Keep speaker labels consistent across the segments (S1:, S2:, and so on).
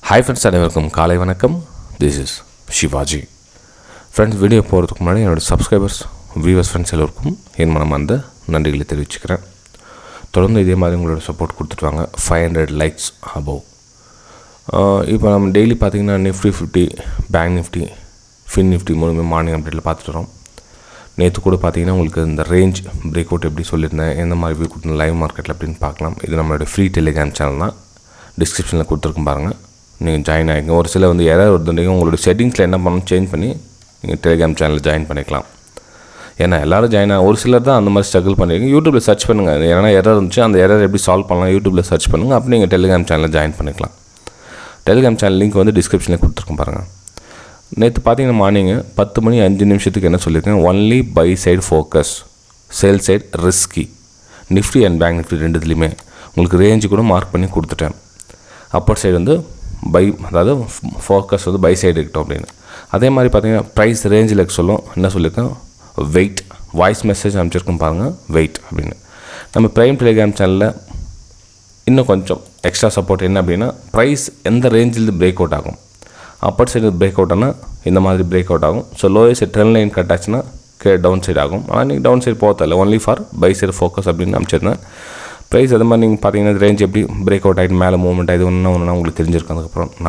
S1: Hi friends, அனைவருக்கும் காலை வணக்கம். This is Shivaji. Friends, video போகிறதுக்கு முன்னாடி என்னோடய சப்ஸ்கிரைபர்ஸ், வியூவர்ஸ், ஃப்ரெண்ட்ஸ் எல்லோருக்கும் என் மனமார்ந்த நன்றிகளை தெரிவிச்சுக்கிறேன். தொடர்ந்து இதே மாதிரி உங்களோட சப்போர்ட் கொடுத்துட்டு வாங்க. 500 லைக்ஸ் அபவ். இப்போ நம்ம டெய்லி பார்த்திங்கன்னா Nifty 50, bank Nifty, fin Nifty மூணுமே மார்னிங் அப்டேட்டில் பார்த்துட்டு வரோம். நேற்று கூட பார்த்திங்கன்னா உங்களுக்கு இந்த ரேஞ்ச் பிரேக் அவுட் எப்படி சொல்லியிருந்தேன், எந்த மாதிரி வியூ கொடுத்தேன் லைவ் மார்க்கெட்டில் அப்படின்னு பார்க்கலாம். இது நம்மளோட ஃப்ரீ டெலிகிராம் சேனல் தான், டிஸ்கிரிப்ஷனில் கொடுத்துருக்கும் பாருங்கள். நீங்கள் ஜாயின் ஆகிங்க. ஒரு சில எரர் வருதுன்றீங்க, உங்களோட செட்டிங்ஸில் என்ன பண்ணணும் சேஞ்ச் பண்ணி நீங்கள் டெலிகிராம் சேனலில் ஜாயின் பண்ணிக்கலாம். ஏன்னா எல்லோரும் ஜாயின் ஒரு சிலர் தான் அந்த மாதிரி ஸ்ட்ரகிள் பண்ணியிருக்கீங்க. யூடியூப்பில் சர்ச் பண்ணுங்கள், ஏன்னா எரர் இருந்துச்சு, அந்த எரர் எப்படி சால்வ் பண்ணலாம் யூடியூப்பில் சர்ச் பண்ணுங்கள். அப்படி நீங்கள் டெலிகிராம் சேனலில் ஜாயின் பண்ணிக்கலாம். டெலிகிராம் சேனல் லிங்க் டிஸ்கிரிப்ஷனில் கொடுத்துருக்கோம் பாருங்கள். நேற்று பார்த்தீங்கன்னா மார்னிங்கு 10:05 என்ன சொல்லியிருக்கேன், only buy side focus, sell side risky. Nifty and bank Nifty ரெண்டுத்துலேயுமே உங்களுக்கு ரேஞ்சு கூட மார்க் பண்ணி கொடுத்துட்டேன். அப்பர் சைடு பை, அதாவது ஃபோக்கஸ் பை சைடு இருக்கட்டும் அப்படின்னு. அதே மாதிரி பார்த்தீங்கன்னா ப்ரைஸ் ரேஞ்சில் என்ன சொல்லியிருக்கேன், வெயிட், வாய்ஸ் மெசேஜ் அனுப்பிச்சிருக்கோம் பாருங்கள், வெயிட் அப்படின்னு. நம்ம ப்ரைம் டெலிகிராம் சேனலில் இன்னும் கொஞ்சம் எக்ஸ்ட்ரா சப்போர்ட் என்ன அப்படின்னா, ப்ரைஸ் எந்த ரேஞ்சில் பிரேக் அவுட் ஆகும், அப்பர் சைடு பிரேக் அவுட் ஆனால் இந்த மாதிரி பிரேக் அவுட் ஆகும். So lower side trend line cut ஆச்சுன்னா டவுன் சைடு ஆகும். ஆனால் நீங்கள் டவுன் சைடு போகல, only for buy side focus அப்படின்னு அனுப்பிச்சிருந்தேன். ப்ரைஸ் அது மாதிரி நீங்கள் பார்த்தீங்கன்னா ரேஞ்ச் எப்படி பிரேக் அவுட் ஆகிட்டு மேலே மூவ்மெண்ட் ஆகிது ஒன்று உங்களுக்கு தெரிஞ்சிருக்கும்.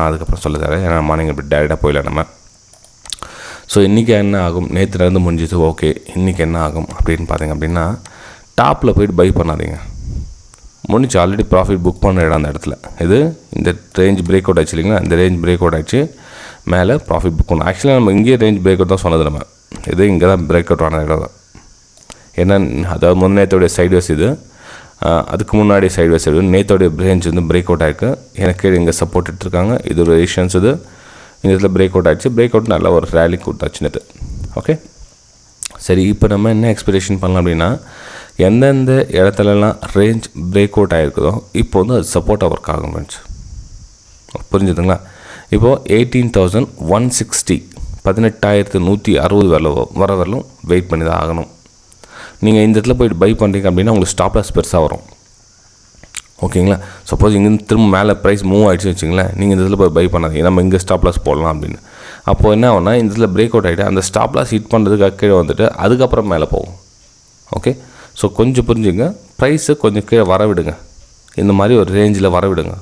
S1: அதுக்கப்புறம் சொல்ல தரேன், ஏன்னா மார்னிங் இப்படி டேரெக்டாக போயிடலாம் நம்ம. ஸோ இன்றைக்கி என்ன ஆகும், நேற்று நடந்து முடிஞ்சது ஓகே, இன்றைக்கி என்ன ஆகும் அப்படின்னு பார்த்தீங்க அப்படின்னா, டாப்பில் போய்ட்டு பை பண்ணாதீங்க. முடிஞ்சு ஆல்ரெடி ப்ராஃபிட் புக் பண்ண இடம் அந்த இடத்துல. இது இந்த ரேஞ்ச் பிரேக் அவுட் ஆச்சு இல்லைங்களா, இந்த ரேஞ்ச் பிரேக் அவுட் ஆச்சு, மேலே ப்ராஃபிட் புக் பண்ணணும். ஆக்சுவலாக நம்ம இங்கேயே ரேஞ்ச் பிரேக் அவுட் தான் சொன்னது. நம்ம இது இங்கே தான் பிரேக் அவுட் ஆன இடம் தான். ஏன்னா அதாவது முன்னேற்றோடைய சைட்வேஸ் இது, அதுக்கு முன்னாடி சைட்வேஸ் சைடு நேற்றோடைய ரேஞ்ச் பிரேக் அவுட் ஆகிருக்கு. எனக்கு இங்கே சப்போர்ட் எடுத்துருக்காங்க. இது ஒரு ரெசிஸ்டன்ஸ். இது இந்த இடத்துல பிரேக் அவுட் ஆகிடுச்சு. பிரேக் அவுட் நல்லா ஒரு ரேலி கொடுத்தாச்சு நேற்று. ஓகே, சரி. இப்போ நம்ம என்ன எக்ஸ்பெக்டேஷன் பண்ணலாம் அப்படின்னா, எந்தெந்த இடத்துலலாம் ரேஞ்ச் பிரேக் அவுட் ஆகிருக்குதோ இப்போ அது சப்போர்ட்டாக ஒர்க் ஆகும் ஃப்ரெண்ட்ஸ். புரிஞ்சுதுங்களா? இப்போது 18,160, 18,160 வர வரலும் வெயிட் பண்ணி தான் ஆகணும். நீங்கள் இந்த இடத்துல போய்ட்டு பை பண்ணுறீங்க அப்படின்னா உங்களுக்கு ஸ்டாப் லாஸ் பெருசாக வரும். ஓகேங்களா? சப்போஸ் இங்கேருந்து திரும்ப மேலே ப்ரைஸ் மூவ் ஆகிடுச்சு வச்சுங்களேன், நீங்கள் இந்த இடத்துல போய் பை பண்ணாதீங்க, நம்ம இங்கே ஸ்டாப் லாஸ் போடலாம் அப்படின்னு. அப்போது என்ன ஆகும்னா, இந்த இடத்துல பிரேக் அவுட் ஆகிட்டு அந்த ஸ்டாப் லாஸ் ஹிட் பண்ணுறதுக்கு கீழே வந்துட்டு அதுக்கப்புறம் மேலே போகும். ஓகே, ஸோ கொஞ்சம் புரிஞ்சுங்க, ப்ரைஸு கொஞ்சம் கீழே வர விடுங்க, இந்த மாதிரி ஒரு ரேஞ்சில் வர விடுங்க.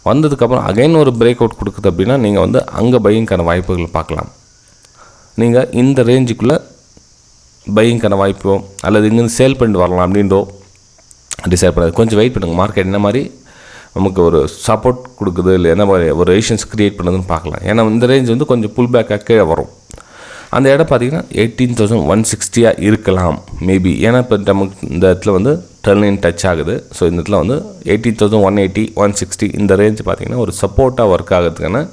S1: வந்ததுக்கப்புறம் அகைன் ஒரு பிரேக் அவுட் கொடுக்குது அப்படின்னா நீங்கள் அங்கே பையிங்கான வாய்ப்புகள் பார்க்கலாம். நீங்கள் இந்த ரேஞ்சுக்குள்ளே பையிங்கான வாய்ப்போ அல்லது இங்கேருந்து சேல் பண்ணிட்டு வரலாம் அப்படின்றோ டிசைட் பண்ணாது. கொஞ்சம் வெயிட் பண்ணுங்கள். மார்க்கெட் என்ன மாதிரி நமக்கு ஒரு சப்போர்ட் கொடுக்குது, இல்லை என்ன மாதிரி ஒரு ரெசிஸ்டன்ஸ் க்ரியேட் பண்ணுதுன்னு பார்க்கலாம். ஏன்னா இந்த ரேஞ்ச் கொஞ்சம் புல் பேக்காக கீழே வரும். அந்த இடம் பார்த்திங்கன்னா 18,160 இருக்கலாம் மேபி. ஏன்னா இப்போ நமக்கு இந்த இடத்துல ட்ரெண்ட் லைன் டச் ஆகுது. ஸோ இந்த இடத்துல 18,180, 160 இந்த ரேஞ்ச் பார்த்திங்கன்னா ஒரு சப்போர்ட்டாக ஒர்க் ஆகிறதுக்கான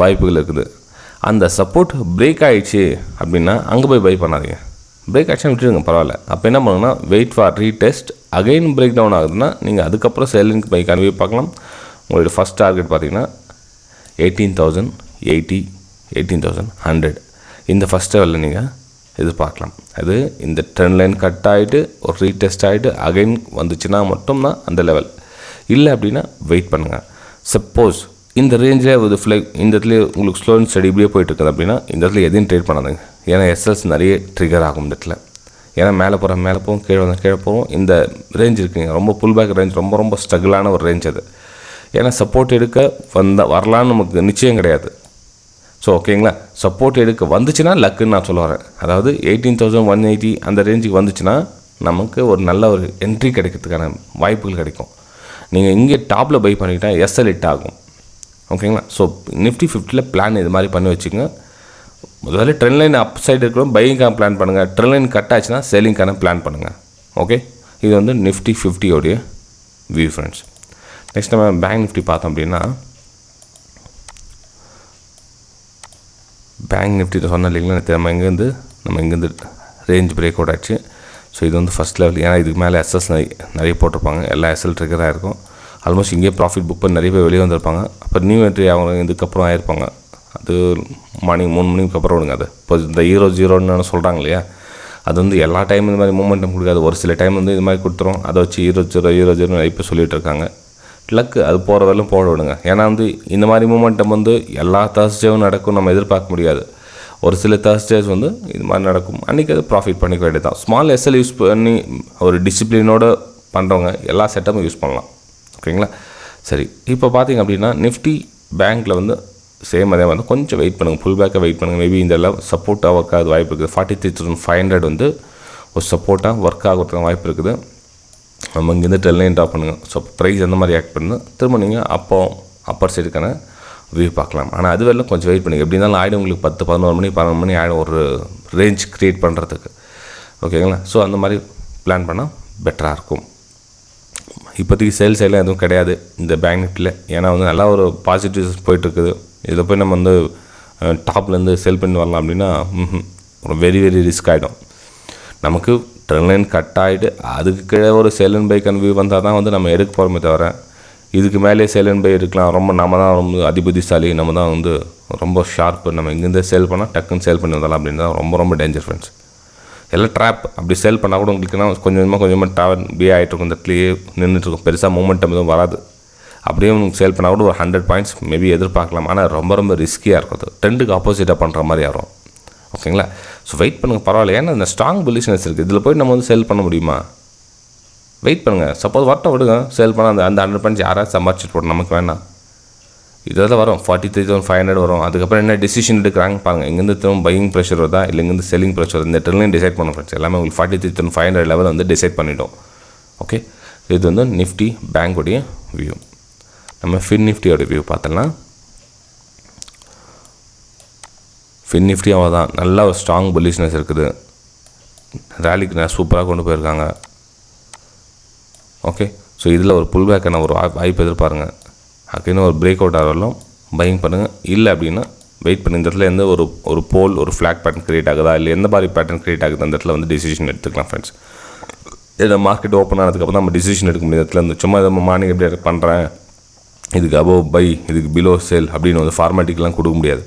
S1: வாய்ப்புகள் இருக்குது. அந்த சப்போர்ட் பிரேக் ஆகிடுச்சு அப்படின்னா அங்கே போய் பை பண்ணாதீங்க. பிரேக் ஆக்ஷன் விட்டுருங்க, பரவாயில்ல. அப்போ என்ன பண்ணுங்கன்னா, wait for retest. Again break down ஆகுதுன்னா நீங்கள் அதுக்கப்புறம் செல்லிங்க்கு பைக் அனுப்பி பார்க்கலாம். உங்களோட ஃபஸ்ட் டார்கெட் பார்த்திங்கன்னா 18,080, 18,100 இந்த ஃபஸ்ட் லெவலில் நீங்கள் எதிர்பார்க்கலாம். அது இந்த ட்ரெண்ட் லைன் கட் ஆகிட்டு ஒரு ரீடெஸ்ட் ஆகிட்டு அகைன் வந்துச்சுன்னா மட்டும்தான் அந்த லெவல். இல்லை அப்படின்னா வெயிட் பண்ணுங்கள். சப்போஸ் இந்த ரேஞ்சில் ஒரு இந்த இடத்துல உங்களுக்கு ஸ்லோ அண்ட் ஸ்டடி இப்படியே போயிட்டுருக்குது அப்படின்னா இந்த இடத்துல எதையும் ட்ரேட் பண்ணாதுங்க. ஏன்னா எஸ்எல்ஸ் நிறைய ட்ரிகர் ஆகும் இந்த இடத்துல. ஏன்னா மேலே போகும், கீழே போகும். இந்த ரேஞ்ச் இருக்குங்க, ரொம்ப புல் பேக் ரேஞ்ச், ரொம்ப ஸ்ட்ரகிளான ஒரு ரேஞ்ச் அது. ஏன்னா சப்போர்ட் எடுக்க வரலான்னு நமக்கு நிச்சயம் கிடையாது. ஸோ ஓகேங்களா, சப்போர்ட் எடுக்க வந்துச்சுன்னா லக்குன்னு நான் சொல்ல வரேன். அதாவது 18,180 அந்த ரேஞ்சுக்கு வந்துச்சுன்னா நமக்கு ஒரு நல்ல ஒரு என்ட்ரி கிடைக்கிறதுக்கான வாய்ப்புகள் கிடைக்கும். நீங்கள் இங்கே டாப்பில் பை பண்ணிக்கிட்டால் எஸ்எல் ஹிட் ஆகும். ஓகேங்களா? ஸோ நிஃப்டி 50 பிளான் இது மாதிரி பண்ணி வச்சுக்கோங்க. முதல்ல ட்ரெண்ட் லைன் அப் சைடு இருக்கிறோம், பையிங்கான பிளான் பண்ணுங்கள். ட்ரெண்ட் லைன் கட் ஆச்சுன்னா செல்லிங்கான பிளான் பண்ணுங்கள். ஓகே, இது நிஃப்டி 50 வியூ ஃப்ரெண்ட்ஸ். நெக்ஸ்ட் நம்ம பேங்க் நிஃப்டி பார்த்தோம் அப்படின்னா, பேங்க் நிஃப்டி சொன்ன இல்லைங்களா, நம்ம இங்கேருந்து ரேஞ்ச் பிரேக் அவுட் ஆச்சு. ஸோ இது ஃபஸ்ட் லெவல். ஏன்னா இதுக்கு மேலே எஸ்எஸ் நிறைய போட்டிருப்பாங்க, எல்லா எஸ்எல் ட்ரிகராக இருக்கும். ஆல்மோஸ்ட் இங்கே ப்ராஃபிட் புக் பண்ணி நிறைய பேர் வெளியே வந்திருப்பாங்க. அப்போ நியூ என்ட்ரி அவங்க இதுக்கப்புறம் ஆயிருப்பாங்க. அது மார்னிங் 3 மணிக்கு அப்புறம் விடுங்க. அது இப்போ இந்த 0-0ன்னு சொல்கிறாங்க இல்லையா, அது எல்லா டைமும் இந்த மாதிரி மூமெண்டம் கொடுக்காது. ஒரு சில டைம் இது மாதிரி கொடுத்துரும். அதை வச்சு 0-0 நிறைய பேர் சொல்லிகிட்டு இருக்காங்க. லக் அது போகிற வரலும் போட விடுங்க. ஏன்னா வந்து இந்த மாதிரி மூமெண்டம் வந்து எல்லா தேர்ஸ்டேவும் நடக்கும் நம்ம எதிர்பார்க்க முடியாது. ஒரு சில தேர்ஸ்டேஸ் வந்து இது மாதிரி நடக்கும், அன்றைக்கி அது ப்ராஃபிட் பண்ணிக்க வேண்டியது தான். ஸ்மால் எஸ்எல் யூஸ் பண்ணி ஒரு டிசிப்ளினோடு பண்ணுறவங்க எல்லா செட்டப்பும் யூஸ் பண்ணலாம். ஓகேங்களா? சரி, இப்போ பார்த்திங்க அப்படின்னா நிஃப்டி பேங்க்கில் வந்து சேம் அதே வந்து கொஞ்சம் வெயிட் பண்ணுங்கள், புல் பேக்கை வெயிட் பண்ணுங்கள். மேபி இந்த எல்லாம் சப்போர்ட்டாக ஒர்க் ஆகுது வாய்ப்பு இருக்குது. 43,500 வந்து ஒரு சப்போர்ட்டாக ஒர்க் ஆகிறதுக்கு வாய்ப்பு இருக்குது. நம்ம இங்கேருந்து ட்ரெல்லைன் ட்ராப் பண்ணுங்கள். ஸோ ப்ரைஸ் எந்த மாதிரி ஆக்ட் பண்ணுது திரும்ப நீங்கள் அப்பர் சைடுக்கான வியூ பார்க்கலாம். ஆனால் அது வரலாம் கொஞ்சம் வெயிட் பண்ணுங்கள். எப்படி இருந்தாலும் ஆகிடும் உங்களுக்கு 10, 11 மணி 12 மணி ஆகிடும் ஒரு ரேஞ்ச் க்ரியேட் பண்ணுறதுக்கு. ஓகேங்களா? ஸோ அந்த மாதிரி பிளான் பண்ணால் பெட்டராக இருக்கும். இப்போதைக்கு சேல்ஸ் எல்லாம் எதுவும் கிடையாது இந்த பேங்க் நிஃப்டியில். ஏன்னா வந்து நல்லா ஒரு பாசிட்டிவ்ஸ் போயிட்டுருக்குது. இதில் போய் நம்ம வந்து டாப்லேருந்து செல் பண்ணி வரலாம் அப்படின்னா ஒரு வெரி ரிஸ்க் ஆகிடும். நமக்கு ட்ரெண்ட் லைன் கட் ஆகிட்டு அதுக்கு கீழே ஒரு சேல் அண்ட் பை கன்வியூ வந்தால் தான் வந்து நம்ம எடுக்க போகிறோமே தவிர இதுக்கு மேலே சேல் அண்ட் பை இருக்கலாம். நம்ம தான் ரொம்ப அதிபுத்திசாலி, நம்ம தான் வந்து ரொம்ப ஷார்ப்பு, நம்ம இங்கேருந்து சேல் பண்ணால் டக்குன்னு சேல் பண்ணி வந்தாலும் அப்படின்னு தான் ரொம்ப டேஞ்சர் ஃப்ரெண்ட்ஸ். எல்லாம் ட்ராப். அப்படி சேல் பண்ணால் கூட உங்களுக்குன்னா கொஞ்சமாக ட்ராவல் பி ஆகிட்ருக்கும், இந்த இடத்துலையே நின்றுட்டுருக்கும், பெருசாக மூமெண்டம் எதுவும் வராது. அப்படியே உங்களுக்கு சேல் பண்ணால் கூட ஒரு 100 பாயிண்ட்ஸ் மேபி எதிர்பார்க்கலாம். ஆனால் ரொம்ப ரிஸ்கியாக இருக்குது, ட்ரெண்டுக்கு ஆப்போசிட்டாக பண்ணுற மாதிரி ஆகும். ஓகேங்களா? ஸோ வெயிட் பண்ணுங்கள், பரவாயில்ல. ஏன்னா இந்த ஸ்ட்ராங் புல்லிஷ்னஸ் இருக்குது, இதில் போய் நம்ம வந்து சேல் பண்ண முடியுமா? வெயிட் பண்ணுங்கள். சப்போஸ் வரட்ட விடுங்க, சேல் பண்ணால் அந்த 100 பாயிண்ட்ஸ் யாராவது சம்பாரிச்சிட்டு போடணும், நமக்கு வேணாம். இதில் வரும் 43,500 வரும். அதுக்கப்புறம் என்ன டிசிஷன் எடுக்கிறாங்க பாருங்கள். இங்கேருந்து திரும்ப பையிங் ப்ரெஷர் வருதா இல்லை இங்கேருந்து செல்லிங் ப்ரெஷர் வருது, இந்த ட்ரெண்ட்லையும் டிசைட் பண்ண ஃப்ரெண்ட்ஸ். எல்லாமே உங்களுக்கு 43,500 லெவல் வந்து டிசைட் பண்ணிட்டோம். ஓகே, இது வந்து நிஃப்டி பேங்க்குடைய வியூ. நம்ம ஃபின் நிஃப்டியோட வியூ பார்த்தோம்னா ஃபின் நிஃப்டி அவள் தான் நல்லா ஒரு ஸ்ட்ராங் புல்லிஷ்னஸ் இருக்குது. ரேலிக்கு நான் சூப்பராக கொண்டு போயிருக்காங்க. ஓகே, ஸோ இதில் ஒரு புல் பேக்கான ஒரு வாய்ப்பு எதிர்பாருங்க. அதுக்குன்னு ஒரு பிரேக் அவுட் ஆகலாம் பையிங் பண்ணுங்கள். இல்லை அப்படின்னா வெயிட் பண்ணி இந்த இடத்துல எந்த ஒரு போல் ஒரு ஃப்ளாக் பேட்டர்ன் க்ரியேட் ஆகுதா இல்லை எந்த மாதிரி பேட்டர்ன் க்ரியேட் ஆகுது அந்த இடத்துல வந்து டிசிஷன் எடுத்துக்கலாம் ஃப்ரெண்ட்ஸ். இதை மார்க்கெட் ஓப்பன் ஆனதுக்கப்புறம் நம்ம டிசிஷன் எடுக்க முடியாது. இடத்துல இருந்து சும்மா இதை மார்னிங் எப்படி பண்ணுறேன், இதுக்கு அபோவ் பை, இதுக்கு பிலோ சேல் அப்படின்னு வந்து ஃபார்மேட்டிக்கெலாம் கொடுக்க முடியாது.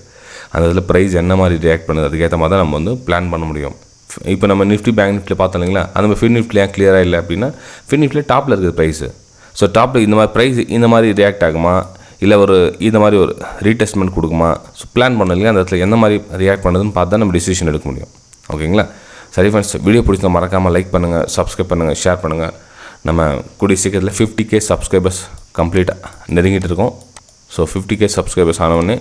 S1: அந்த இதில் ப்ரைஸ் என்ன மாதிரி ரியாக்ட் பண்ணுது அதுக்கேற்ற மாதிரி தான் நம்ம வந்து பிளான் பண்ண முடியும். இப்போ நம்ம நிஃப்டி பேங்க் நிஃப்டியில் பார்த்தோம் இல்லைங்களா, அந்த ஃபின் நிஃப்டியில் ஏன் கிளியராக இல்லை அப்படின்னா ஃபின் நிஃப்டியில் டாப்பில் இருக்குது ப்ரைஸு. ஸோ டாப்பில் இந்த மாதிரி ப்ரைஸ் இந்த மாதிரி ரியாக்ட் ஆகுமா இல்லை இந்த மாதிரி ஒரு ரீடெஸ்ட்மெண்ட் கொடுக்குமா, ஸோ பிளான் பண்ண இல்லையா அந்த இடத்துல எந்த மாதிரி ரியாக்ட் பண்ணுறதுன்னு பார்த்து தான் நம்ம டிசிஷன் எடுக்க முடியும். ஓகேங்களா? சரி ஃப்ரெண்ட்ஸ், வீடியோ பிடிச்சா மறக்காமல் லைக் பண்ணுங்கள், சப்ஸ்கிரைப் பண்ணுங்கள், ஷேர் பண்ணுங்கள். நம்ம கூடிய சீக்கிரத்தில் 50K சப்ஸ்கிரைபர்ஸ் கம்ப்ளீட்டாக நெருங்கிட்டு இருக்கோம். ஸோ 50K சப்ஸ்கிரைபர்ஸ் ஆனவொடனே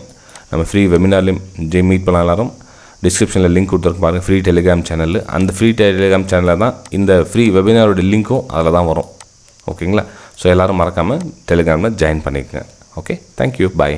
S1: நம்ம ஃப்ரீ வெபினார்லையும் மீட் பண்ணலாம். எல்லாரும் டிஸ்கிரிப்ஷனில் லிங்க் கொடுத்துருக்கு பாருங்கள், ஃப்ரீ டெலிகிராம் சேனல். அந்த ஃப்ரீ டெலிகிராம் சேனலில் தான் இந்த ஃப்ரீ வெபினாரோட லிங்க்கும் அதில் தான் வரும். ஓகேங்களா? ஸோ எல்லோரும் மறக்காமல் டெலிகிராமில் ஜாயின் பண்ணிக்கங்க. ஓகே, தேங்க்யூ, பாய்.